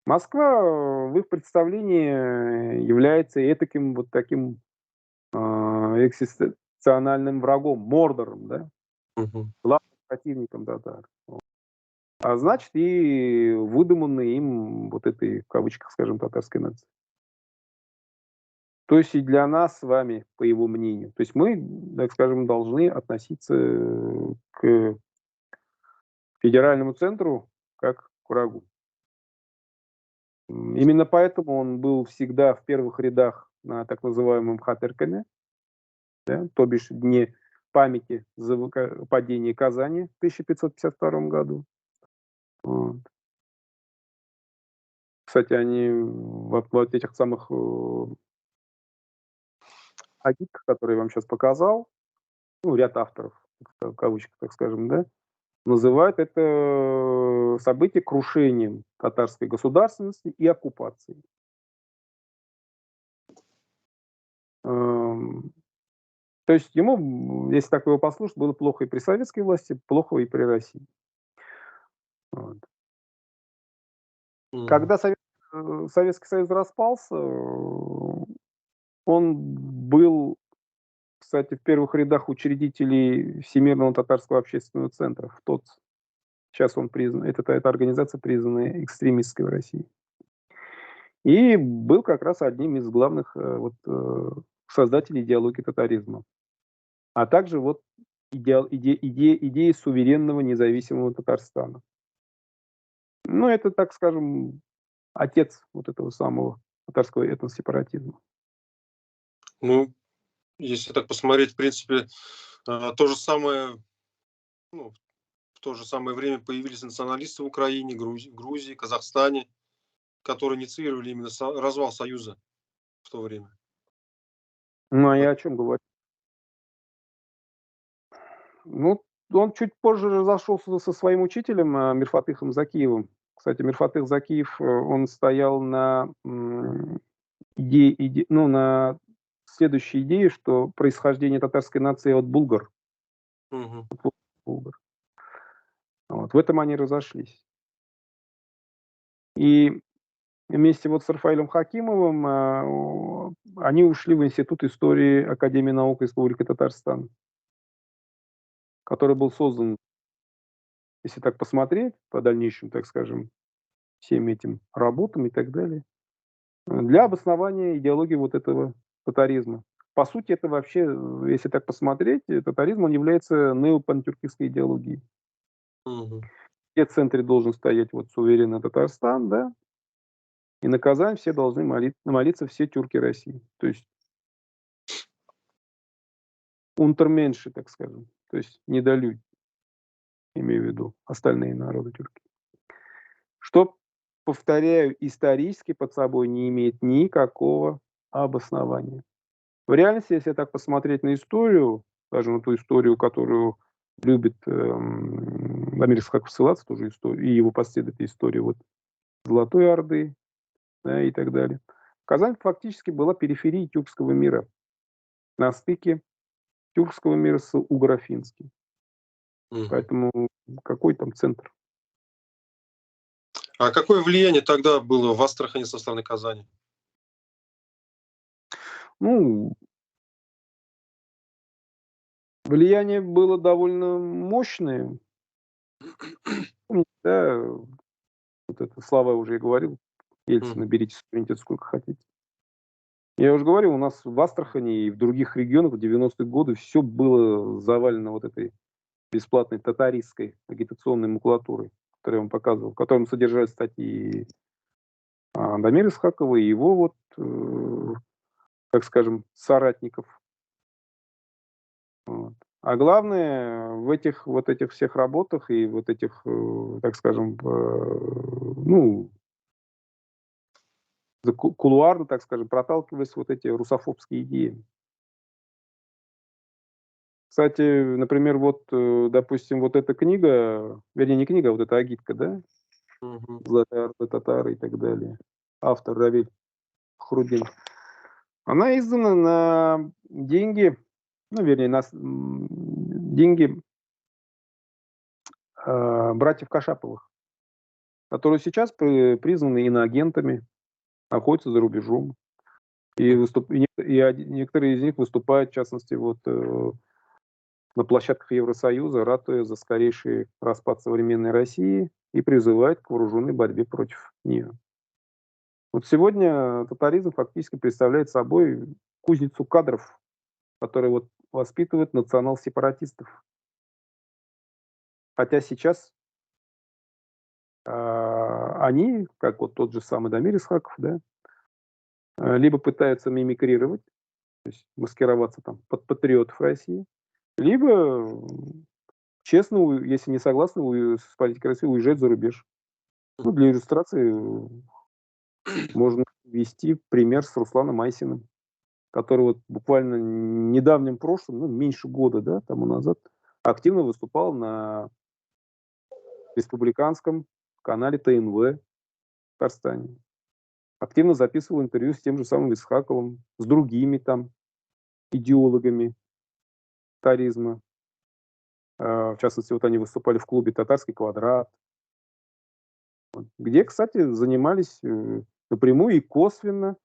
Москва в их представлении является этаким вот таким экзистенциональным врагом, Мордором, да, Мгм. главным противником татар. А значит, и выдуманной им вот этой, в кавычках, скажем, татарской нации. То есть и для нас с вами, по его мнению, то есть мы, так скажем, должны относиться к федеральному центру как к врагу. Именно поэтому он был всегда в первых рядах на так называемом Хатыркане, да, то бишь дне памяти за падение Казани в 1552 году. Вот. Кстати, они вот этих самых агитках, которые я вам сейчас показал, ну, ряд авторов, в кавычках, так скажем, да, называют это событие крушением татарской государственности и оккупацией. Эм, То есть ему, если так его послушать, было плохо и при советской власти, плохо и при России. Вот. Мгм. Когда Советский Союз распался, он был, кстати, в первых рядах учредителей Всемирного татарского общественного центра, в ТОЦ. Сейчас он признан, эта организация признана экстремистской в России. И был как раз одним из главных создателей идеологии татаризма. А также вот идеи суверенного независимого Татарстана. Ну, это, так скажем, отец вот этого самого татарского этносепаратизма. Ну, если так посмотреть, в принципе, то же самое, ну, в то же самое время появились националисты в Украине, Грузии, Казахстане, которые инициировали именно развал Союза в то время. Ну, а Поэт я о чем говорю? Ну, он чуть позже разошелся со своим учителем, Мирфатыхом Закиевым. Кстати, Мирфатых Закиев, он стоял на, на следующей идее, что происхождение татарской нации от булгар. Мгм. Булгар. Вот. В этом они разошлись. И вместе вот с Рафаэлем Хакимовым они ушли в Институт истории Академии наук Республики Татарстан, который был создан, если так посмотреть, по дальнейшим, так скажем, всем этим работам и так далее, для обоснования идеологии вот этого татаризма. По сути, это вообще, если так посмотреть, татаризм, он является неопантюркистской идеологией. Мгм. Где в центре должен стоять вот суверенный Татарстан, да, и на Казань все должны молиться все тюрки России. То есть унтерменши, так скажем, то есть недолюди, имею в виду остальные народы тюрки. Что, повторяю, исторически под собой не имеет никакого обоснования. В реальности, если так посмотреть на историю, даже на ту историю, которую любит Амир Исхаков ссылаться, тоже историю, и его последовательная история вот Золотой Орды, да, и так далее. Казань фактически была периферией тюркского мира, на стыке тюркского мира с угро-финским. Мгм. Поэтому какой там центр? А какое влияние тогда было в Астрахани со стороны Казани? Ну, влияние было довольно мощное. Помните, да, вот это слова уже я говорил, Ельцина: Мгм. "Берите суверенитет сколько хотите". Я уже говорил, у нас в Астрахани и в других регионах в 90-е годы все было завалено вот этой бесплатной татаристской агитационной макулатурой, которую я вам показывал, в котором содержались статьи Дамира Исхакова и его вот, так скажем, соратников. Вот. А главное, в этих всех работах и вот этих, так скажем, ну, кулуарно, так скажем, проталкивались вот эти русофобские идеи. Кстати, например, вот, допустим, вот эта книга, вернее, не книга, а вот эта агитка, да, Мгм. "Золотая Орда татар" и так далее, автор Равиль Хрудин, она издана на деньги, ну, вернее, деньги братьев Кашаповых. которые сейчас признаны иноагентами, находятся за рубежом. И, некоторые из них выступают, в частности, вот, на площадках Евросоюза, ратуя за скорейший распад современной России и призывают к вооруженной борьбе против нее. Вот сегодня татаризм фактически представляет собой кузницу кадров, которые вот воспитывают национал-сепаратистов. Хотя сейчас они, как вот тот же самый Дамир Исхаков, да, либо пытаются мимикрировать, то есть маскироваться там под патриотов России, либо честно, если не согласны с политикой России, уезжать за рубеж. Ну, для иллюстрации можно ввести пример с Русланом Айсиным, который вот буквально в недавнем прошлом, ну, меньше года, да, тому назад, активно выступал на республиканском канале ТНВ в Татарстане. Активно записывал интервью с тем же самым Исхаковым, с другими там идеологами татаризма. В частности, вот они выступали в клубе «Татарский квадрат», где, кстати, занимались напрямую и косвенно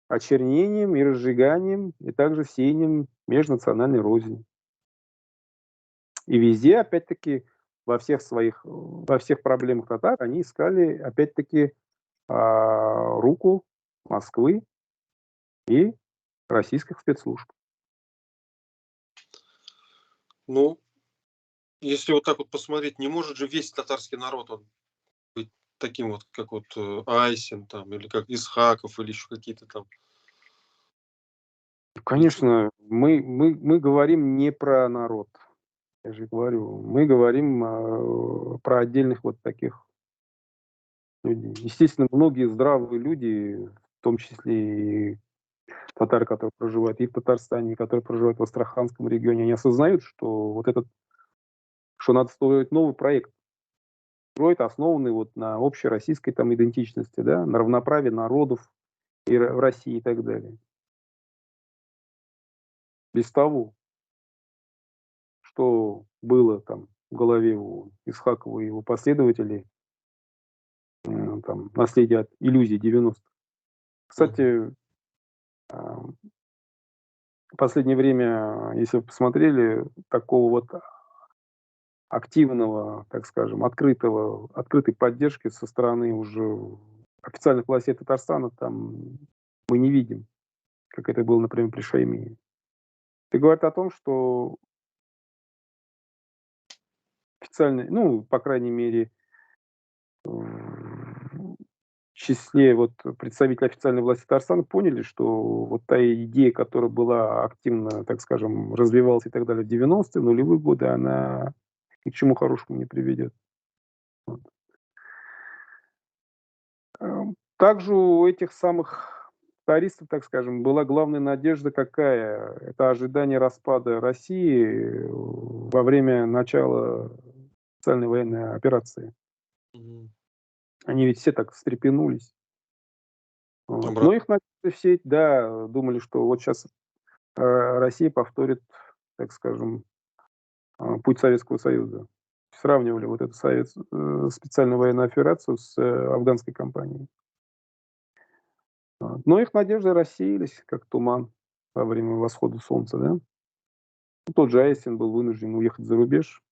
очернением и разжиганием, и также сеянием межнациональной розни. И везде, опять-таки, во всех проблемах татар они искали, опять-таки, руку Москвы и российских спецслужб. Ну, если вот так вот посмотреть, не может же весь татарский народ он быть таким вот, как вот Айсин там, или как Исхаков, или еще какие-то там. Ведь, Конечно, мы говорим не про народ. Я же говорю, мы говорим про отдельных вот таких людей. Естественно, многие здравые люди, в том числе и татары, которые проживают и в Татарстане, и которые проживают в Астраханском регионе, они осознают, что надо строить новый проект, строить, основанный вот на общероссийской там идентичности, да, на равноправии народов в России и так далее. Без того, что было там в голове у Исхакова и его последователей, там, наследие от иллюзий 90-х. Кстати, в последнее время, если вы посмотрели, такого вот активного, так скажем, открытой поддержки со стороны уже официальных властей Татарстана там мы не видим, как это было, например, при Шаймине. Это говорит о том, что официально, ну, по крайней мере, в числе вот представителей официальной власти Татарстана поняли, что вот та идея, которая была активно, так скажем, развивалась и так далее в 90-е, нулевые годы, она ни к чему хорошему не приведет. Вот. Также у этих самых таристов, так скажем, была главная надежда какая? Это ожидание распада России во время начала специальной военной операции. Они ведь все так встрепенулись. Вот. Но их надежды все, да, думали, что вот сейчас Россия повторит, так скажем, путь Советского Союза. Сравнивали вот эту специальную военную операцию с афганской кампанией. Вот. Но их надежды рассеялись, как туман во время восхода солнца. Да? Тот же Айсин был вынужден уехать за рубеж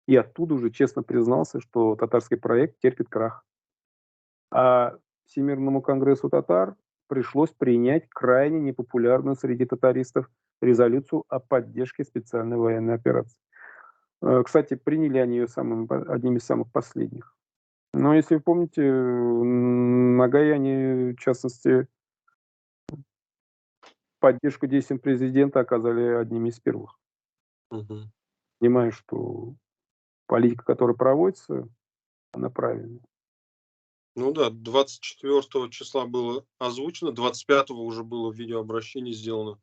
и оттуда уже честно признался, что татарский проект терпит крах. А Всемирному конгрессу татар пришлось принять крайне непопулярную среди татаристов резолюцию о поддержке специальной военной операции. Кстати, приняли они ее одним из самых последних. Но если вы помните, Нагаяне, в частности, поддержку действиям президента оказали одними из первых. Понимаю, что политика, которая проводится, она правильная. Ну да, 24 числа было озвучено, 25 уже было видеообращение сделано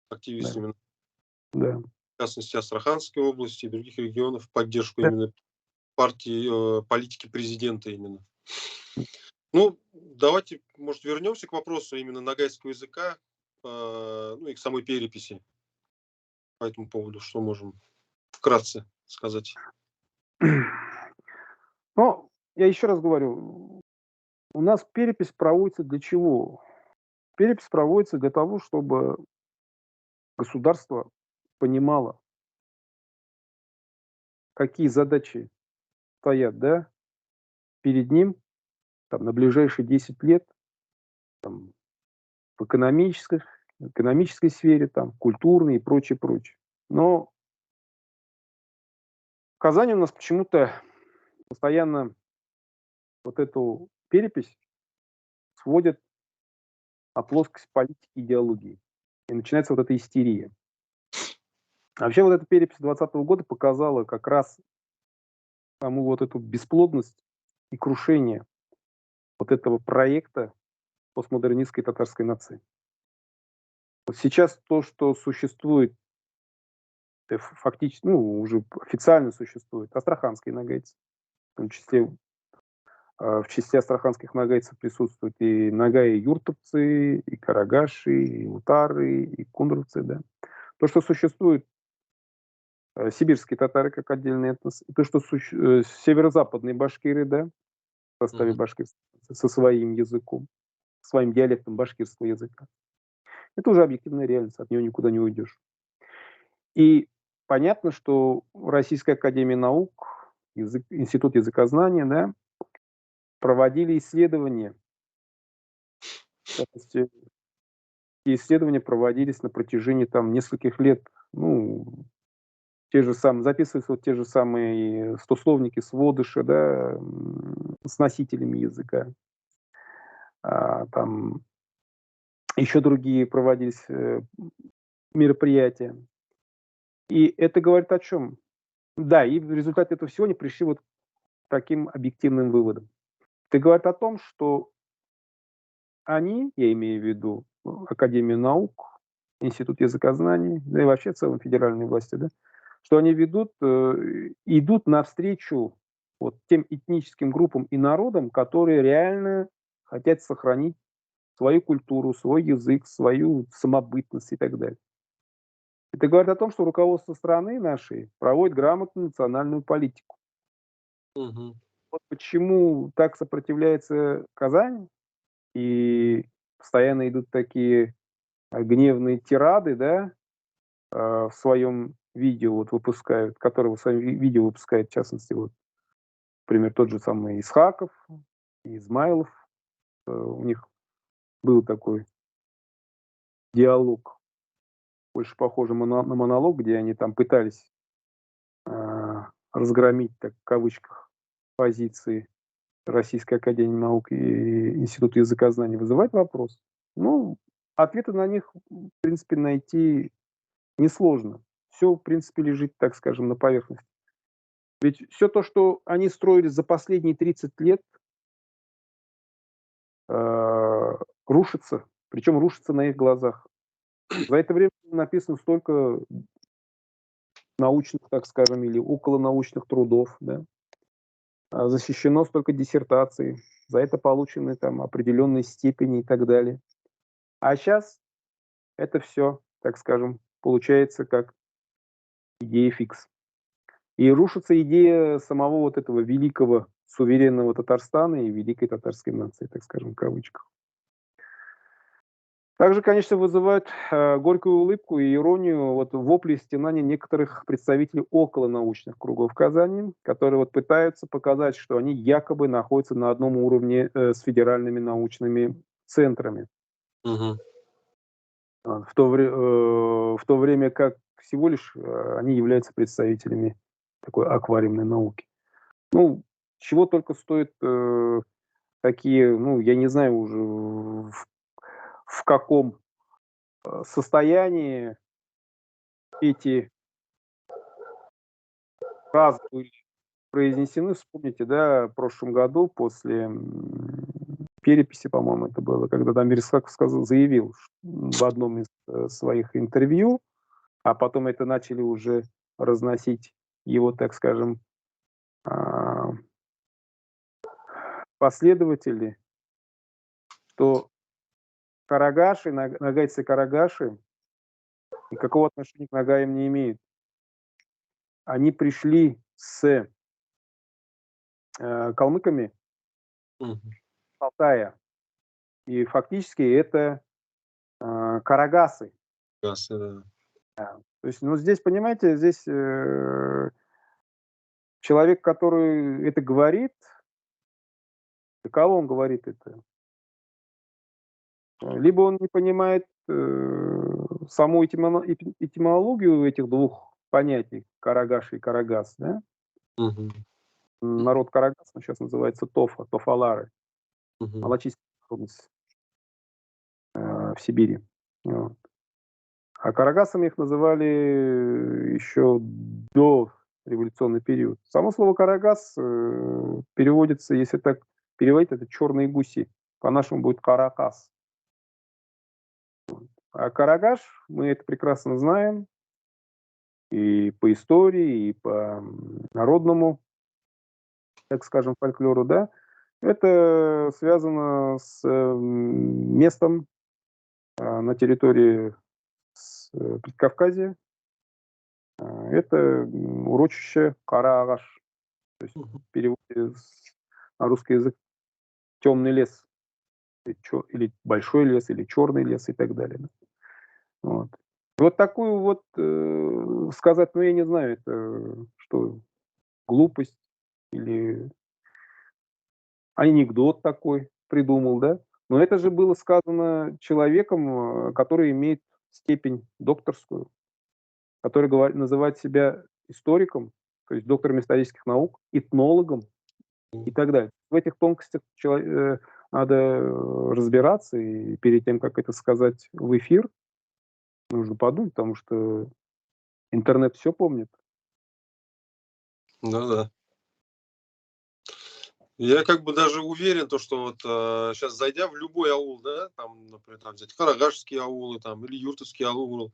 активистами, Да. в частности, Астраханской области и других регионов, в поддержку Да. именно партии, политики президента именно. Ну, давайте, может, вернемся к вопросу именно нагайского языка, ну и к самой переписи. По этому поводу что можем вкратце сказать? Ну, я еще раз говорю, у нас перепись проводится для чего? Перепись проводится для того, чтобы государство понимало, какие задачи стоят, да, перед ним там, на ближайшие 10 лет там, в экономической сфере, там, культурной и прочее, прочее. Но в Казани у нас почему-то постоянно вот эту перепись сводят на плоскость политики и идеологии. И начинается вот эта истерия. А вообще вот эта перепись 2020 года показала как раз саму вот эту бесплодность и крушение вот этого проекта постмодернистской татарской нации. Вот сейчас то, что существует, фактически, ну, уже официально существует, астраханские нагайцы, в том числе в числе астраханских нагайцев присутствуют и нагаи-юртовцы, и карагаши, и утары, и кундровцы, да. То, что существует сибирские татары как отдельный этнос, и то, что северо-западные башкиры, да, в составе Мгм. башкирства, со своим языком, своим диалектом башкирского языка. Это уже объективная реальность, от нее никуда не уйдешь. И понятно, что Российская академия наук, Институт языкознания, да, проводили исследования. В частности, эти исследования проводились на протяжении там нескольких лет. Ну, те же самые, записываются вот те же самые стословники сводыша, да, с носителями языка. Там еще другие проводились мероприятия. И это говорит о чем? Да, и в результате этого всего они пришли вот к таким объективным выводам. Это говорит о том, что они, я имею в виду Академию наук, Институт языкознания, да и вообще в целом федеральные власти, да, что они идут навстречу вот тем этническим группам и народам, которые реально хотят сохранить свою культуру, свой язык, свою самобытность и так далее. Это говорит о том, что руководство страны нашей проводит грамотную национальную политику. Мгм. Вот почему так сопротивляется Казань и постоянно идут такие гневные тирады, да, в своем видео вот выпускают, которые в своем видео выпускает, в частности, вот, например, тот же самый Исхаков, Измайлов. У них был такой диалог, больше похожий на монолог, где они там пытались разгромить, так в кавычках, позиции Российской академии наук и Института языкознания, вызывает вопрос. Ну, ответы на них, в принципе, найти несложно. Все, в принципе, лежит, так скажем, на поверхности. Ведь все то, что они строили за последние 30 лет, рушится, причем рушится на их глазах. За это время написано столько научных, так скажем, или околонаучных трудов, да, защищено столько диссертаций, за это получены там определенные степени и так далее. А сейчас это все, так скажем, получается как идея фикс. И рушится идея самого вот этого великого суверенного Татарстана и великой татарской нации, так скажем, в кавычках. Также, конечно, вызывают горькую улыбку и иронию вот вопли и стенания некоторых представителей околонаучных кругов Казани, которые вот пытаются показать, что они якобы находятся на одном уровне с федеральными научными центрами. Мгм. В то время как всего лишь они являются представителями такой аквариумной науки. Ну, чего только стоят такие, ну, я не знаю уже в каком состоянии эти фразы были произнесены. Вспомните, да, в прошлом году после переписи, по-моему, это было, когда там Мерзляков заявил в одном из своих интервью, а потом это начали уже разносить его, так скажем, а, последователи, что карагаши, нагайцы-карагаши никакого отношения к нагаям не имеют. Они пришли с калмыками Мгм. Алтая. И фактически это карагасы. Ясно, да. То есть, ну, здесь, понимаете, здесь человек, который это говорит, для кого он говорит это? Либо он не понимает саму этимологию этих двух понятий, карагаш и карагас, да? Мгм. Народ карагас, он сейчас называется тофалары, Мгм. малочисленная народность в Сибири. Вот. А карагасами их называли еще до революционный период. Само слово карагас переводится, если так переводить, это черные гуси. По-нашему будет каракас. А карагаш, мы это прекрасно знаем, и по истории, и по народному, так скажем, фольклору, да, это связано с местом на территории Предкавказья. Это урочище Караагаш, то есть Мгм. в переводе на русский язык темный лес, или большой лес, или черный лес и так далее. Да. Вот. Вот такую вот сказать, ну я не знаю, это что, глупость или анекдот такой придумал, да? Но это же было сказано человеком, который имеет степень докторскую, который называет себя историком, то есть доктором исторических наук, этнологом и так далее. В этих тонкостях надо разбираться, и перед тем, как это сказать в эфир, нужно подумать, потому что интернет все помнит. Ну да. Я как бы даже уверен, то, что вот сейчас зайдя в любой аул, да, там, например, там взять карагашские аулы там, или юртовский аул,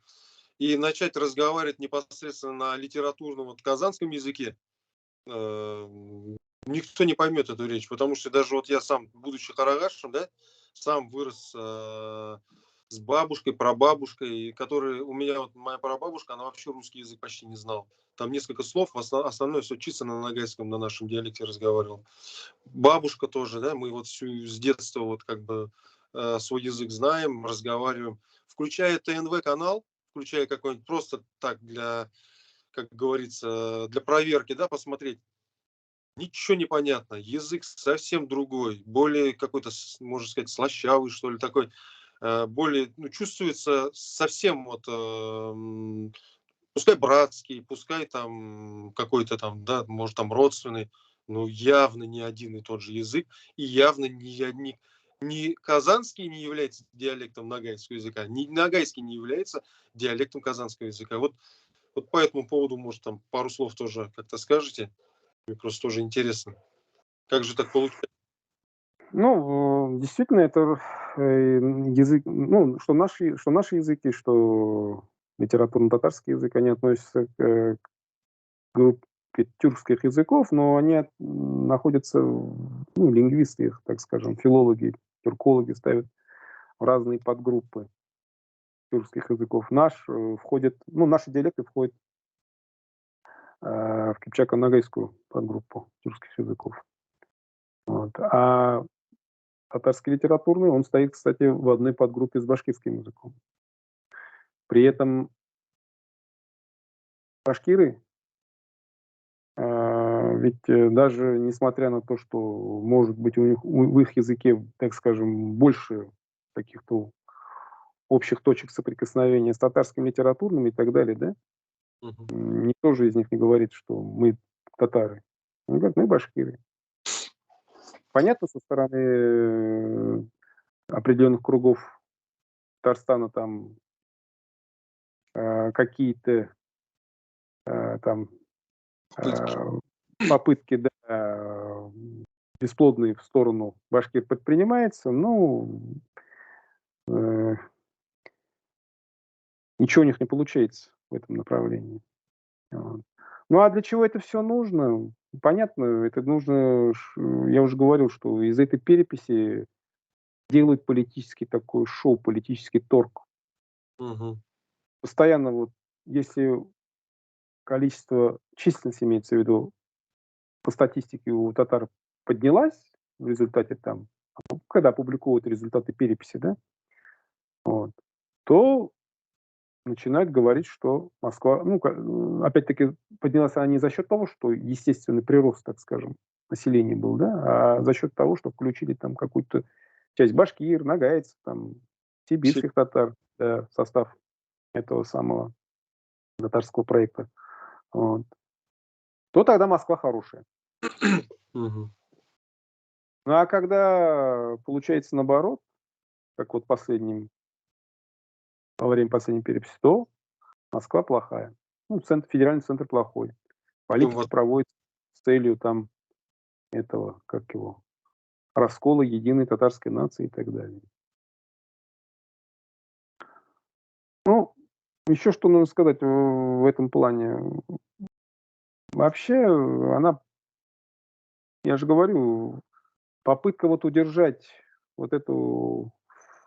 и начать разговаривать непосредственно на литературном вот, казанском языке, э, никто не поймет эту речь, потому что даже вот я сам, будучи карагашем, да, сам вырос с бабушкой, прабабушкой, которые у меня вот моя прабабушка, она вообще русский язык почти не знала. Там несколько слов, остальное все чисто на нагайском, на нашем диалекте разговаривал. Бабушка тоже, да, мы вот всю с детства вот как бы свой язык знаем, разговариваем. Включая ТНВ-канал, включая какой-нибудь просто так для, как говорится, для проверки, да, посмотреть. Ничего не понятно, язык совсем другой, более какой-то, можно сказать, слащавый, что ли, такой, более, ну, чувствуется совсем вот, пускай братский, пускай там какой-то там, да, может там родственный, но явно не один и тот же язык, и явно ни казанский не является диалектом нагайского языка, ни нагайский не является диалектом казанского языка. Вот по этому поводу, может, там пару слов тоже как-то скажете? Мне просто тоже интересно. Как же так получается? Ну, действительно, это язык, ну, что наши языки, что литературно-татарский язык, они относятся к группе тюркских языков, но они находятся, ну, лингвисты их, так скажем, филологи, тюркологи ставят в разные подгруппы тюркских языков. Ну, наши диалекты входят в кипчако-нагайскую подгруппу тюркских языков. Вот. А татарский литературный, он стоит, кстати, в одной подгруппе с башкирским языком. При этом башкиры, ведь даже несмотря на то, что, может быть, у них в их языке, так скажем, больше каких-то общих точек соприкосновения с татарским литературным и так далее, да, Мгм. никто же из них не говорит, что мы татары. Они говорят, мы башкиры. Понятно, со стороны определенных кругов Татарстана там какие-то там Попытки. э, попытки, да, бесплодные в сторону башкир предпринимается, ну, э, ничего у них не получается в этом направлении. Вот. Ну, а для чего это все нужно? Понятно, это нужно, я уже говорил, что из этой переписи делают политический такой шоу, политический торг. Мгм. Постоянно вот, если численность имеется в виду по статистике у татар поднялась в результате там, когда публикуют результаты переписи, да, вот, то начинают говорить, что Москва, ну, опять-таки, поднялась она не за счет того, что естественный прирост, так скажем, населения был, да, а за счет того, что включили там какую-то часть башкир, нагайцев, там, Си- сибирских татар, да, в состав этого самого татарского проекта. Вот. То тогда Москва хорошая. Мгм. Ну а когда получается наоборот, как вот во время последней переписи, то Москва плохая. Ну, федеральный центр плохой. Ну, Политика проводится с целью там этого, как его, раскола единой татарской нации и так далее. Ну, еще что нужно сказать в этом плане. Вообще, я же говорю, попытка вот удержать вот эту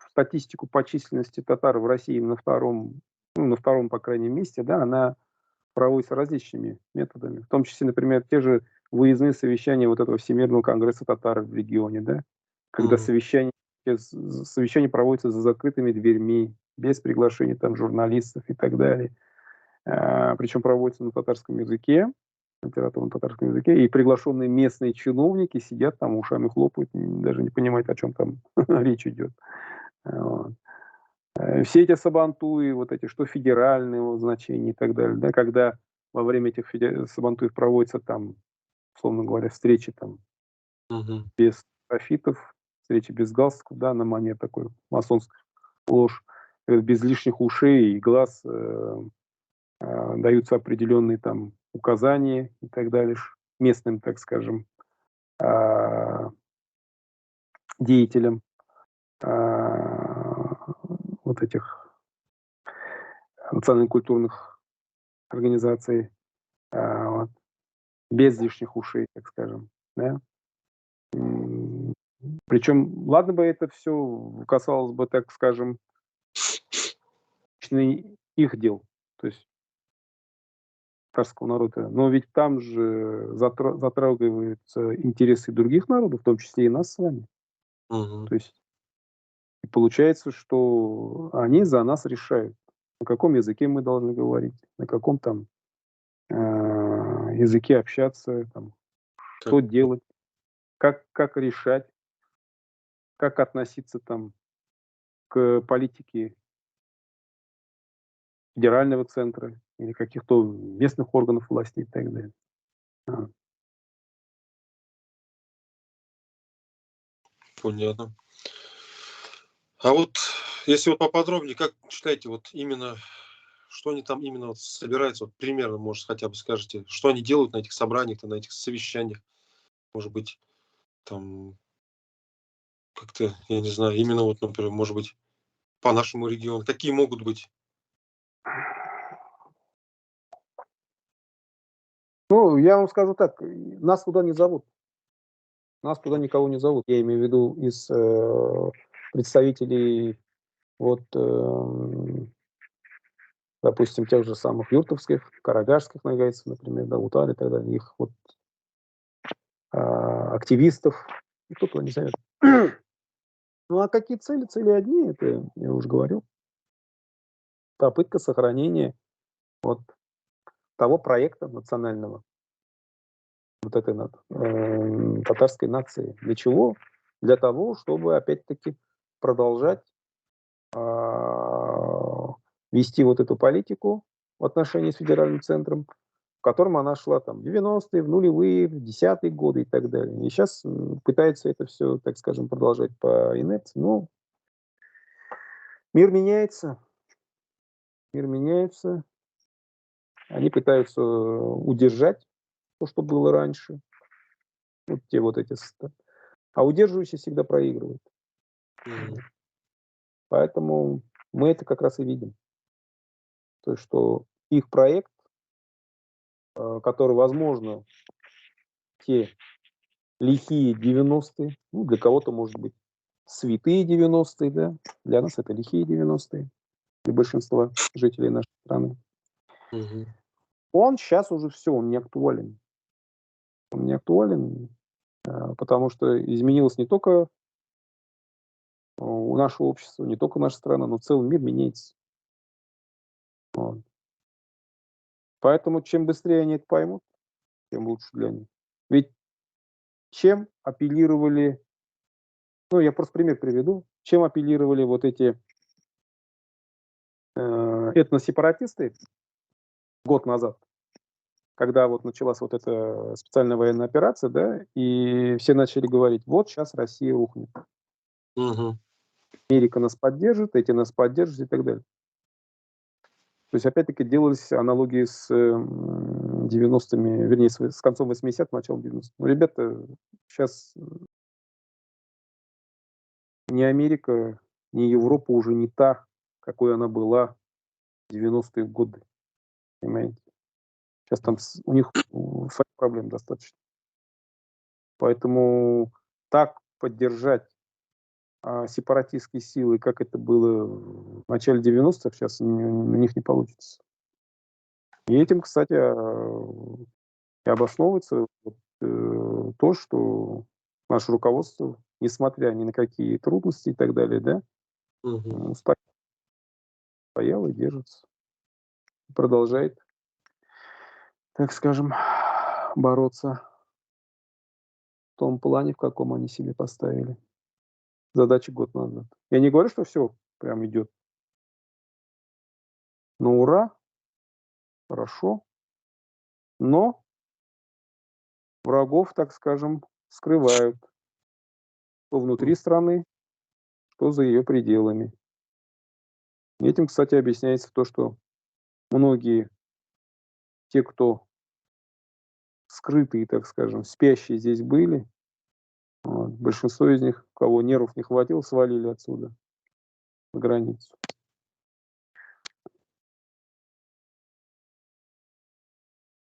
статистику по численности татар в России на втором, по крайней месте, да, она проводится различными методами. В том числе, например, те же выездные совещания вот этого Всемирного конгресса татар в регионе, да, когда мгм. совещания проводятся за закрытыми дверьми, без приглашения там журналистов и так далее. Причем проводятся на татарском языке, литературном татарском языке, и приглашенные местные чиновники сидят там, ушами хлопают, даже не понимают, о чем там речь идет. Вот. Все эти сабантуи, вот эти, что федеральные значения и так далее, да, когда во время этих сабантуев проводятся там, условно говоря, встречи там Мгм. без софитов, встречи без галстуков, да, на манер такой масонской ложь, без лишних ушей и глаз, даются определенные там указания и так далее местным, так скажем, а, деятелям вот этих национально-культурных организаций, вот, без лишних ушей, так скажем, да. Причем, ладно бы это все касалось бы, так скажем, лично их дел, то есть татарского народа, но ведь там же затрагиваются интересы других народов, в том числе и нас с вами. Мгм. То есть и получается, что они за нас решают, на каком языке мы должны говорить, на каком там языке общаться, там, Как- что делать, как решать, как относиться там к политике федерального центра или каких-то местных органов власти и так далее. А. Понятно. А вот если вот поподробнее, как считаете, вот именно, что они там именно вот собираются, вот примерно, может, хотя бы скажете, что они делают на этих собраниях, на этих совещаниях, может быть, там как-то, я не знаю, именно вот, например, может быть, по нашему региону, какие могут быть? Ну, я вам скажу так, нас туда не зовут, нас туда никого не зовут. Я имею в виду из представителей вот, допустим, тех же самых юртовских, карагашских нагайцев, например, да, Утар и так далее, их вот активистов, никто туда не зовет. Ну, а какие цели? Цели одни, это я уже говорил. Попытка сохранения вот того проекта национального, вот этой татарской нации. Для чего? Для того, чтобы опять-таки продолжать а, вести вот эту политику в отношении с федеральным центром, в котором она шла там в 90-е, в нулевые, в десятые годы и так далее. И сейчас пытается это все, так скажем, продолжать по инерции. Но мир меняется, мир меняется. Они пытаются удержать то, что было раньше. Вот те вот эти. А удерживающий всегда проигрывает. Мгм. Поэтому мы это как раз и видим. То есть, что их проект, который, возможно, те лихие 90-е, ну, для кого-то, может быть, святые 90-е, да, для нас это лихие 90-е, для большинства жителей нашей страны. Мгм. Он сейчас уже все, он не актуален. Он не актуален, потому что изменилось не только у нашего общества, не только наша страна, но целый мир меняется. Вот. Поэтому чем быстрее они это поймут, тем лучше для них. Ведь чем апеллировали, ну, я просто пример приведу, чем апеллировали вот эти этносепаратисты год назад, когда вот началась вот эта специальная военная операция, да, и все начали говорить, вот сейчас Россия рухнет. Мгм. Америка нас поддержит, эти нас поддержат и так далее. То есть, опять-таки, делались аналогии с 90-ми, вернее, с концом 80-х, началом 90-х. Ну, ребята, сейчас ни Америка, ни Европа уже не та, какой она была в 90-е годы. Понимаете? Сейчас там у них своих проблем достаточно. Поэтому так поддержать сепаратистские силы, как это было в начале 90-х, сейчас у них не получится. И этим, кстати, и обосновывается то, что наше руководство, несмотря ни на какие трудности и так далее, да, Мгм. стояло и держится, продолжает, так скажем, бороться в том плане, в каком они себе поставили. Задачи год назад. Я не говорю, что все прям идет. Но ура, хорошо. Но врагов, так скажем, скрывают. Что внутри страны, что за ее пределами. И этим, кстати, объясняется то, что многие, те, кто скрытые, так скажем, спящие здесь были, вот, большинство из них, у кого нервов не хватило, свалили отсюда, за границу.